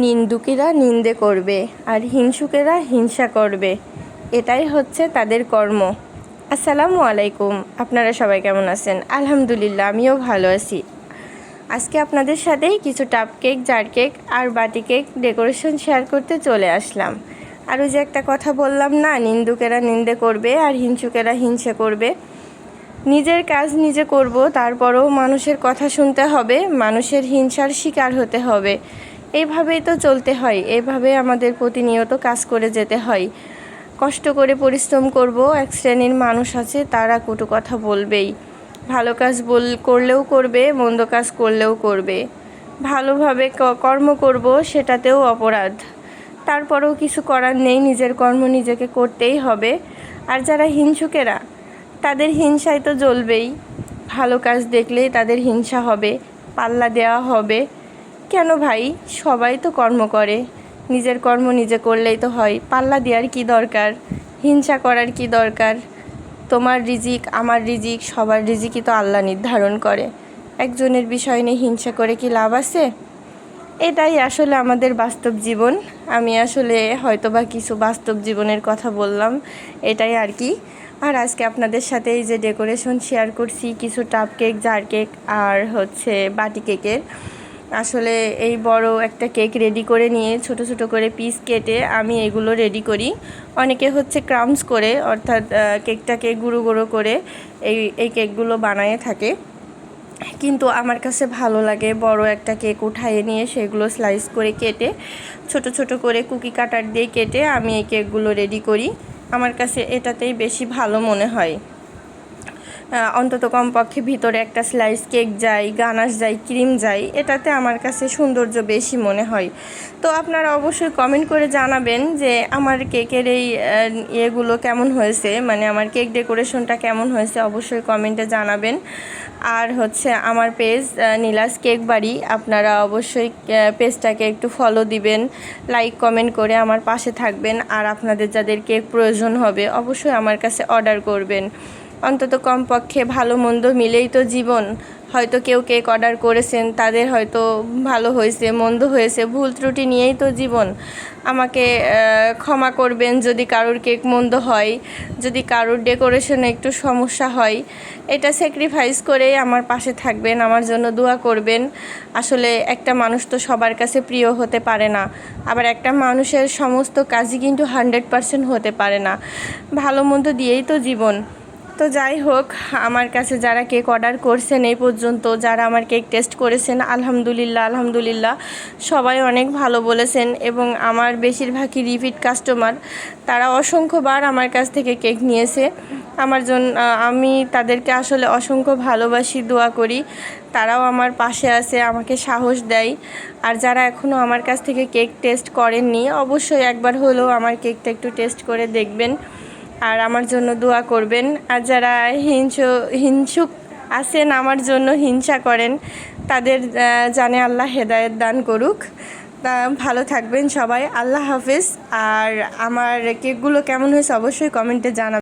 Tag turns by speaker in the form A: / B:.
A: নিন্দুকেরা নিন্দে করবে আর হিংসুকেরা হিংসা করবে, এটাই হচ্ছে তাদের কর্ম। আসসালামু আলাইকুম, আপনারা সবাই কেমন আছেন? আলহামদুলিল্লাহ, আমিও ভালো আছি। আজকে আপনাদের সাথেই কিছু টাপ কেক, জার কেক আর বাটি কেক ডেকোরেশন শেয়ার করতে চলে আসলাম। আর ওই যে একটা কথা বললাম না, নিন্দুকেরা নিন্দে করবে আর হিংসুকেরা হিংসা করবে। নিজের কাজ নিজে করব, তারপরেও মানুষের কথা শুনতে হবে, মানুষের হিংসার শিকার হতে হবে। এইভাবেই তো চলতে হয়, এইভাবে আমাদের প্রতিনিয়ত কাজ করে যেতে হয়। কষ্ট করে পরিশ্রম করব। এক শ্রেণীর মানুষ আছে, তারা কটু কথা বলবেই। ভালো কাজ করলেও করবে, মন্দ কাজ করলেও করবে। ভালোভাবে কর্ম করব, সেটাতেও অপরাধ। তারপরেও কিছু করার নেই, নিজের কর্ম নিজেকে করতেই হবে। আর যারা হিংসুকেরা, তাদের হিংসায় তো জ্বলবেই। ভালো কাজ দেখলেই তাদের হিংসা হবে, পাল্লা দেওয়া হবে। কেন ভাই? সবাই তো কর্ম করে, নিজের কর্ম নিজে করলেই তো হয়। পাল্লা দেওয়ার কি দরকার? হিংসা করার কি দরকার? তোমার রিজিক, আমার রিজিক, সবার রিজিকই তো আল্লাহ নির্ধারণ করে। একজনের বিষয় নিয়ে হিংসা করে কি লাভ আছে? এটাই আসলে আমাদের বাস্তব জীবন। আমি আসলে হয়তোবা কিছু বাস্তব জীবনের কথা বললাম, এটাই আর কি। আর আজকে আপনাদের সাথে এই যে ডেকোরেশন শেয়ার করছি, কিছু টাপ কেক, জার কেক আর হচ্ছে বাটি কেকের। আসলে এই বড় একটা কেক রেডি করে নিয়ে ছোট ছোট করে পিস কেটে আমি এগুলো রেডি করি। অনেকে হচ্ছে ক্রাম্বস করে, অর্থাৎ কেকটাকে গুঁড়ো গুঁড়ো করে এই কেকগুলো বানায়ে থাকে। কিন্তু আমার কাছে ভালো লাগে বড় একটা কেক উঠায়ে নিয়ে সেগুলো স্লাইস করে কেটে ছোট ছোট করে কুকি কাটার দিয়ে কেটে আমি এই কেকগুলো রেডি করি। আমার কাছে এটাতেই বেশি ভালো মনে হয়। অন্তত কমপক্ষে ভিতরে একটা স্লাইস কেক যায়, গানাশ যায়, ক্রিম যায়, এটাতে আমার কাছে সৌন্দর্য বেশি মনে হয়। তো আপনারা অবশ্যই কমেন্ট করে জানাবেন যে আমার কেকের এই ইয়েগুলো কেমন হয়েছে, মানে আমার কেক ডেকোরেশনটা কেমন হয়েছে, অবশ্যই কমেন্টে জানাবেন। আর হচ্ছে আমার পেজ নীলাস কেক বাড়ি, আপনারা অবশ্যই পেজটাকে একটু ফলো দিবেন, লাইক কমেন্ট করে আমার পাশে থাকবেন। আর আপনাদের যাদের কেক প্রয়োজন হবে অবশ্যই আমার কাছে অর্ডার করবেন। অন্তত কমপক্ষে ভালো মন্দ মিলেই তো জীবন। হয়তো কেউ কেক অর্ডার করেছেন, তাদের হয়তো ভালো হয়েছে, মন্দ হয়েছে, ভুল ত্রুটি নিয়েই তো জীবন। আমাকে ক্ষমা করবেন যদি কারোর কেক মন্দ হয়, যদি কারোর ডেকোরেশনে একটু সমস্যা হয়। এটা স্যাক্রিফাইস করেই আমার পাশে থাকবেন, আমার জন্য দোয়া করবেন। আসলে একটা মানুষ তো সবার কাছে প্রিয় হতে পারে না, আবার একটা মানুষের সমস্ত কাজই কিন্তু 100% হতে পারে না। ভালো মন্দ দিয়েই তো জীবন। তো যাই হোক, আমার কাছে যারা কেক অর্ডার করছেন এই পর্যন্ত, যারা আমার কেক টেস্ট করেছেন, আলহামদুলিল্লাহ আলহামদুলিল্লাহ সবাই অনেক ভালো বলেছেন। এবং আমার বেশিরভাগই রিপিট কাস্টমার, তারা অসংখ্যবার আমার কাছ থেকে কেক নিয়েছে। আমার জন্য আমি তাদেরকে আসলে অসংখ্য ভালোবাসি, দোয়া করি। তারাও আমার পাশে আছে, আমাকে সাহস দেয়। আর যারা এখনও আমার কাছ থেকে কেক টেস্ট করেননি, অবশ্যই একবার হলেও আমার কেকটা একটু টেস্ট করে দেখবেন আর আমার জন্য দোয়া করবেন। আর যারা হিংসুক আছেন, আমার জন্য হিংসা করেন, তাদের জানে আল্লাহ হেদায়েত দান করুক। তা ভালো থাকবেন সবাই, আল্লাহ হাফেজ। আর আমার কেকগুলো কেমন হয়েছে অবশ্যই কমেন্টে জানাবেন।